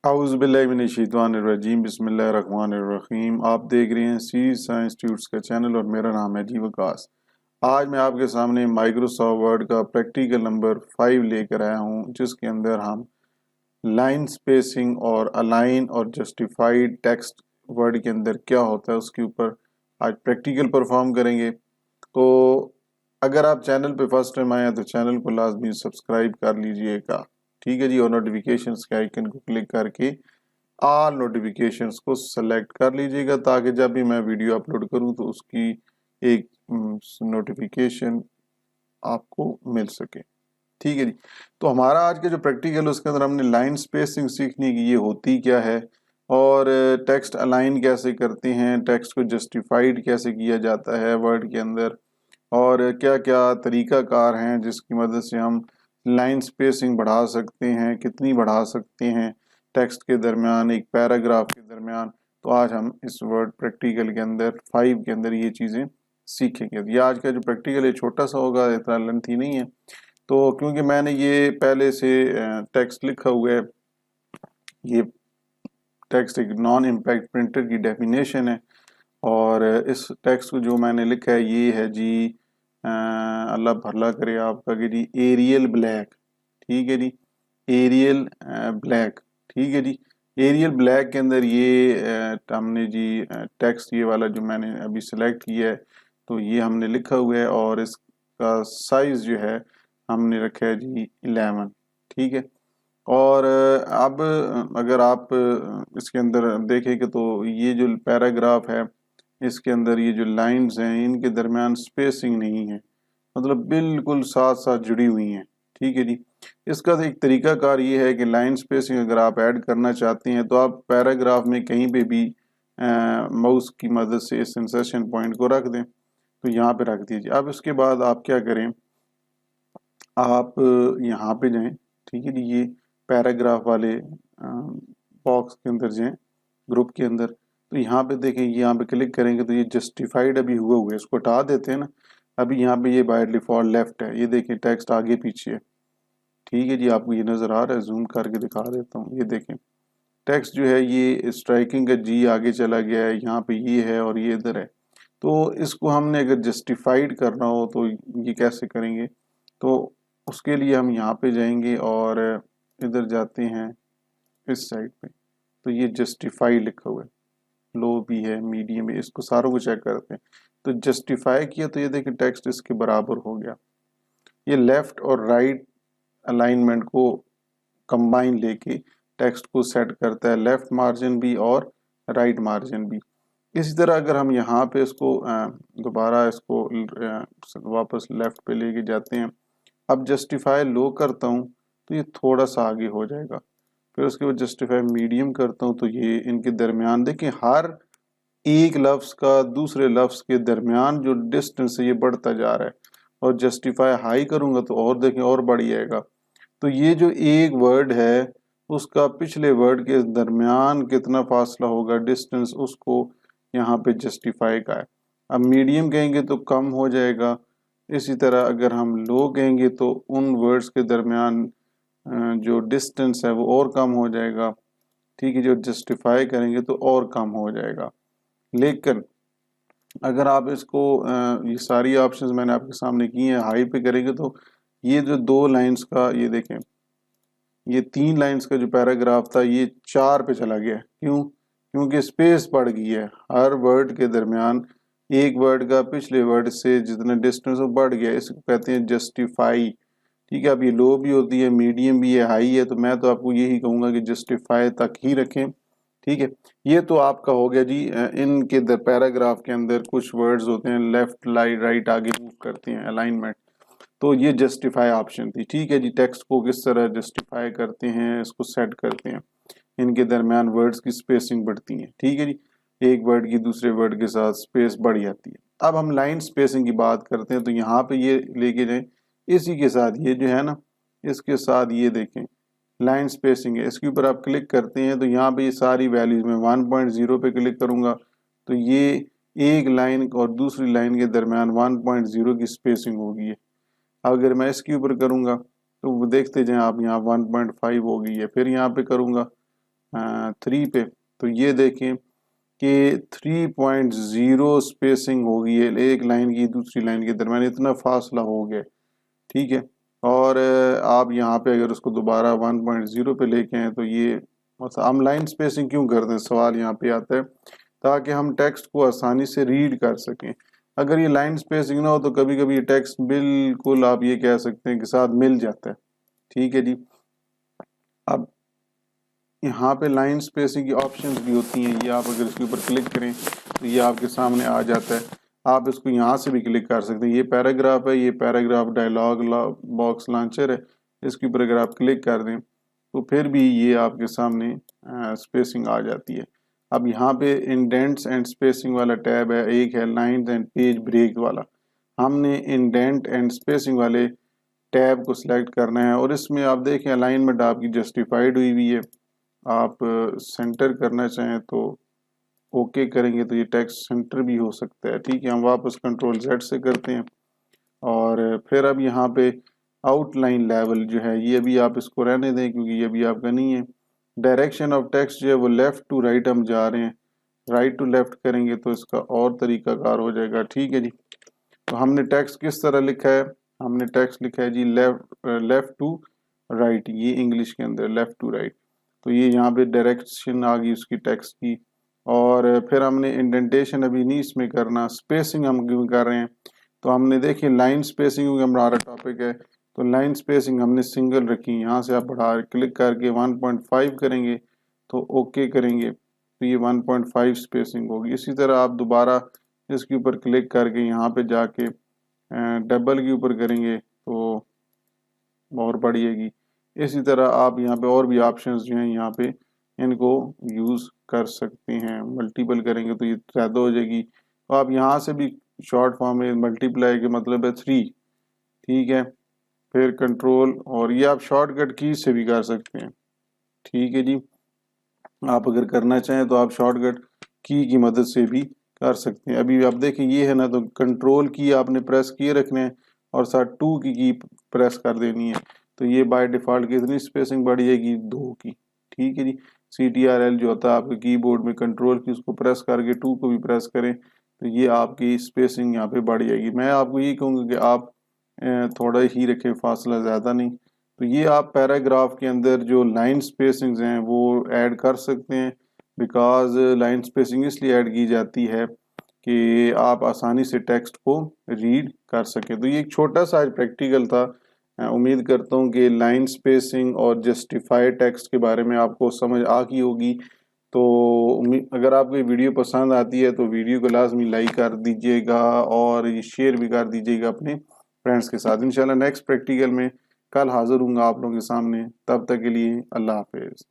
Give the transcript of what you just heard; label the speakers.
Speaker 1: औज़ुबिल्लाहिमिनश्शैतानिर्रजीम बिस्मिल्लाहिर्रहमानिर्रहीम। आप देख रहे हैं सी साइंस ट्यूट्स का चैनल और मेरा नाम है जी वकास। आज मैं आपके सामने माइक्रोसॉफ्ट वर्ड का प्रैक्टिकल नंबर 5 लेकर आया हूं, जिसके अंदर हम लाइन स्पेसिंग और अलाइन और जस्टिफाइड टेक्स्ट वर्ड के अंदर क्या होता है उसके ऊपर आज प्रैक्टिकल परफॉर्म करेंगे। तो अगर आप चैनल पे फर्स्ट टाइम आए हैं तो चैनल को लाजमी सब्सक्राइब कर लीजिएगा, ठीक है जी। और नोटिफिकेशंस के आइकन को क्लिक करके ऑल नोटिफिकेशंस को सेलेक्ट कर लीजिएगा, ताकि जब भी मैं वीडियो अपलोड करूं तो उसकी एक नोटिफिकेशन आपको मिल सके, ठीक है जी। तो हमारा आज का जो प्रैक्टिकल उसके अंदर हमने लाइन स्पेसिंग सीखनी कि ये होती क्या है, और टेक्स्ट अलाइन कैसे करते हैं, टेक्स्ट को जस्टिफाइड कैसे किया जाता है वर्ड के अंदर, और क्या क्या तरीक़ाकार हैं जिसकी मदद से हम लाइन स्पेसिंग बढ़ा सकते हैं, कितनी बढ़ा सकते हैं टेक्स्ट के दरमियान, एक पैराग्राफ के दरमियान। तो आज हम इस वर्ड प्रैक्टिकल के अंदर 5 के अंदर ये चीज़ें सीखेंगे। ये आज का जो प्रैक्टिकल है छोटा सा होगा, इतना लेंथी नहीं है। तो क्योंकि मैंने ये पहले से टेक्स्ट लिखा हुआ है, ये टेक्स्ट एक नॉन इम्पैक्ट प्रिंटर की डेफिनेशन है, और इस टेक्स्ट को जो मैंने लिखा है ये है जी अल्लाह भला करे आपका कि जी एरियल ब्लैक, ठीक है जी, एरियल ब्लैक, ठीक है जी। एरियल ब्लैक के अंदर ये हमने जी टेक्स्ट ये वाला जो मैंने अभी सिलेक्ट किया है तो ये हमने लिखा हुआ है, और इसका साइज जो है हमने रखा है जी 11, ठीक है। और अब अगर आप इसके अंदर देखेंगे तो ये जो पैराग्राफ है इसके अंदर ये जो लाइंस हैं इनके दरमियान स्पेसिंग नहीं है, मतलब बिल्कुल साथ साथ जुड़ी हुई हैं, ठीक है जी। इसका एक तरीकाकार ये है कि लाइन स्पेसिंग अगर आप ऐड करना चाहते हैं तो आप पैराग्राफ में कहीं पे भी माउस की मदद से इस इंसर्शन पॉइंट को रख दें, तो यहाँ पे रख दीजिए। अब इसके बाद आप क्या करें, आप यहाँ पे जाएं, ठीक है जी, ये पैराग्राफ वाले बॉक्स के अंदर जाएं, ग्रुप के अंदर। तो यहाँ पे देखें, यहाँ पे क्लिक करेंगे तो ये जस्टिफाइड अभी हुआ हुआ है, इसको हटा देते हैं ना। अभी यहाँ पे ये बाय डिफॉल्ट लेफ्ट है, ये देखें टेक्स्ट आगे पीछे है, ठीक है जी। आपको ये नज़र आ रहा है, जूम करके दिखा देता हूँ। ये देखें टेक्स्ट जो है ये स्ट्राइकिंग का जी आगे चला गया है, यहाँ पे ये है और ये इधर है। तो इसको हमने अगर जस्टिफाइड करना हो तो ये कैसे करेंगे, तो उसके लिए हम यहाँ पे जाएंगे और इधर जाते हैं इस साइड पे, तो ये जस्टिफाई लिखा हुआ है, लो भी है, मीडियम है, इसको सारों को चेक करते हैं। तो जस्टिफाई किया तो ये देखें टेक्स्ट इसके बराबर हो गया। ये लेफ्ट और राइट अलाइनमेंट को कंबाइन लेके टेक्स्ट को सेट करता है, लेफ्ट मार्जिन भी और राइट मार्जिन भी। इसी तरह अगर हम यहाँ पे इसको दोबारा इसको वापस लेफ्ट पे लेके जाते हैं, अब जस्टिफाई लो करता हूँ तो ये थोड़ा सा आगे हो जाएगा, फिर उसके बाद जस्टिफाई मीडियम करता हूँ तो ये इनके दरमियान देखें हर एक लफ्ज़ का दूसरे लफ्ज़ के दरमियान जो डिस्टेंस है ये बढ़ता जा रहा है। और जस्टिफाई हाई करूँगा तो और देखें और बढ़ जाएगा। तो ये जो एक वर्ड है उसका पिछले वर्ड के दरमियान कितना फासला होगा, डिस्टेंस, उसको यहाँ पे जस्टिफाई का है। अब मीडियम कहेंगे तो कम हो जाएगा, इसी तरह अगर हम लो कहेंगे तो उन वर्ड्स के दरमियान जो डिस्टेंस है वो और कम हो जाएगा, ठीक है। जो जस्टिफाई करेंगे तो और कम हो जाएगा। लेकिन अगर आप इसको ये सारी ऑप्शंस मैंने आपके सामने की हैं, हाई पे करेंगे तो ये जो 2 लाइंस का, ये देखें ये 3 लाइंस का जो पैराग्राफ था ये 4 पे चला गया। क्यों? क्योंकि स्पेस बढ़ गई है, हर वर्ड के दरमियान एक वर्ड का पिछले वर्ड से जितना डिस्टेंस वो बढ़ गया, इसको कहते हैं जस्टिफाई, ठीक है। अब ये लो भी होती है, मीडियम भी है, हाई है, तो मैं तो आपको यही कहूँगा कि जस्टिफाई तक ही रखें, ठीक है। ये तो आपका हो गया जी। इनके पैराग्राफ के अंदर कुछ वर्ड्स होते हैं लेफ्ट राइट आगे मूव करते हैं, अलाइनमेंट, तो ये जस्टिफाई ऑप्शन थी, ठीक है जी। टेक्स्ट को किस तरह जस्टिफाई करते हैं, इसको सेट करते हैं, इनके दरमियान वर्ड्स की स्पेसिंग बढ़ती है, ठीक है जी। एक वर्ड की दूसरे वर्ड के साथ स्पेस बढ़ जाती है। अब हम लाइन स्पेसिंग की बात करते हैं, तो यहाँ पे ये लेके जाएं, इसी के साथ ये जो है ना, इसके साथ ये देखें लाइन स्पेसिंग है, इसके ऊपर आप क्लिक करते हैं तो यहाँ पे ये सारी वैल्यूज में 1.0 पे क्लिक करूँगा तो ये एक लाइन और दूसरी लाइन के दरमियान 1.0 की स्पेसिंग होगी है। अगर मैं इसके ऊपर करूँगा तो देखते जाएं आप, यहाँ 1.5 हो गई है, फिर यहाँ पे करूँगा 3 پہ، تو یہ دیکھیں کہ 3.0 سپیسنگ ہو گئی ہے ایک لائن کی دوسری لائن کے درمیان، اتنا فاصلہ ہو گیا، ٹھیک ہے۔ اور آپ یہاں پہ اگر اس کو دوبارہ 1.0 پہ لے کے آئیں تو یہ ہم لائن سپیسنگ کیوں کرتے ہیں، سوال یہاں پہ آتا ہے تاکہ ہم ٹیکسٹ کو آسانی سے ریڈ کر سکیں۔ اگر یہ لائن سپیسنگ نہ ہو تو کبھی کبھی یہ ٹیکسٹ بالکل آپ یہ کہہ سکتے ہیں کہ ساتھ مل جاتا ہے، ٹھیک ہے جی۔ اب یہاں پہ لائن سپیسنگ کی آپشنز بھی ہوتی ہیں، یہ آپ اگر اس کے اوپر کلک کریں تو یہ آپ کے سامنے آ جاتا ہے، آپ اس کو یہاں سے بھی کلک کر سکتے ہیں۔ یہ پیراگراف ہے، یہ پیراگراف ڈائلاگ باکس لانچر ہے، اس کے اوپر اگر آپ کلک کر دیں تو پھر بھی یہ آپ کے سامنے سپیسنگ آ جاتی ہے۔ اب یہاں پہ انڈینٹس اینڈ سپیسنگ والا ٹیب ہے، ایک ہے لائنز اینڈ پیج بریک والا، ہم نے انڈینٹ اینڈ سپیسنگ والے ٹیب کو سلیکٹ کرنا ہے، اور اس میں آپ دیکھیں الائنمنٹ آپ کی جسٹیفائیڈ ہوئی ہوئی ہے، آپ سینٹر کرنا چاہیں تو اوکے کریں گے تو یہ ٹیکسٹ سینٹر بھی ہو سکتا ہے، ٹھیک ہے۔ ہم واپس کنٹرول زیڈ سے کرتے ہیں، اور پھر اب یہاں پہ آؤٹ لائن لیول جو ہے یہ ابھی آپ اس کو رہنے دیں کیونکہ یہ ابھی آپ کا نہیں ہے۔ ڈائریکشن آف ٹیکسٹ جو ہے وہ لیفٹ ٹو رائٹ ہم جا رہے ہیں، رائٹ ٹو لیفٹ کریں گے تو اس کا اور طریقہ کار ہو جائے گا، ٹھیک ہے جی۔ تو ہم نے ٹیکسٹ کس طرح لکھا ہے، ہم نے ٹیکسٹ لکھا ہے جی لیفٹ ٹو رائٹ، یہ انگلش کے اندر لیفٹ ٹو رائٹ، تو یہ یہاں پہ ڈائریکشن آ گئی اس کی ٹیکسٹ کی۔ اور پھر ہم نے انڈینٹیشن ابھی نہیں اس میں کرنا، سپیسنگ ہم کیوں کر رہے ہیں، تو ہم نے دیکھیں لائن سپیسنگ کیونکہ ہمارا ٹاپک ہے تو لائن سپیسنگ ہم نے سنگل رکھی، یہاں سے آپ بڑھا کلک کر کے 1.5 کریں گے تو اوکے کریں گے تو یہ 1.5 سپیسنگ ہوگی۔ اسی طرح آپ دوبارہ اس کے اوپر کلک کر کے یہاں پہ جا کے ڈبل کے اوپر کریں گے تو اور بڑھے گی۔ اسی طرح آپ یہاں پہ اور بھی آپشنز جو ہیں یہاں پہ ان کو یوز کر سکتے ہیں، ملٹیپل کریں گے تو یہ زیادہ ہو جائے گی، تو آپ یہاں سے بھی شارٹ فارم میں ملٹیپلائی کے مطلب ہے 3، ٹھیک ہے۔ پھر کنٹرول، اور یہ آپ شارٹ کٹ کی سے بھی کر سکتے ہیں، ٹھیک ہے جی۔ آپ اگر کرنا چاہیں تو آپ شارٹ کٹ کی مدد سے بھی کر سکتے ہیں۔ ابھی آپ دیکھیں یہ ہے نا، تو کنٹرول کی آپ نے پریس کیے رکھنے ہیں اور ساتھ 2 کی پریس کر دینی ہے، تو یہ بائی ڈیفالٹ کتنی سپیسنگ بڑھ جائے گی، 2 کی، ٹھیک ہے جی۔ CTRL جو ہوتا ہے آپ کے کی بورڈ میں کنٹرول کی، اس کو پریس کر کے 2 کو بھی پریس کریں تو یہ آپ کی سپیسنگ یہاں پہ بڑھ جائے گی۔ میں آپ کو یہ کہوں گا کہ آپ تھوڑا ہی رکھیں، فاصلہ زیادہ نہیں، تو یہ آپ پیراگراف کے اندر جو لائن سپیسنگز ہیں وہ ایڈ کر سکتے ہیں، بیکاز لائن سپیسنگ اس لیے ایڈ کی جاتی ہے کہ آپ آسانی سے ٹیکسٹ کو ریڈ کر سکیں۔ تو یہ ایک چھوٹا سا پریکٹیکل تھا، امید کرتا ہوں کہ لائن سپیسنگ اور جسٹیفائی ٹیکسٹ کے بارے میں آپ کو سمجھ آ گئی ہوگی۔ تو اگر آپ کو یہ ویڈیو پسند آتی ہے تو ویڈیو کو لازمی لائک کر دیجئے گا اور یہ شیئر بھی کر دیجئے گا اپنے فرینڈس کے ساتھ۔ انشاءاللہ نیکسٹ پریکٹیکل میں کل حاضر ہوں گا آپ لوگوں کے سامنے، تب تک کے لیے اللہ حافظ۔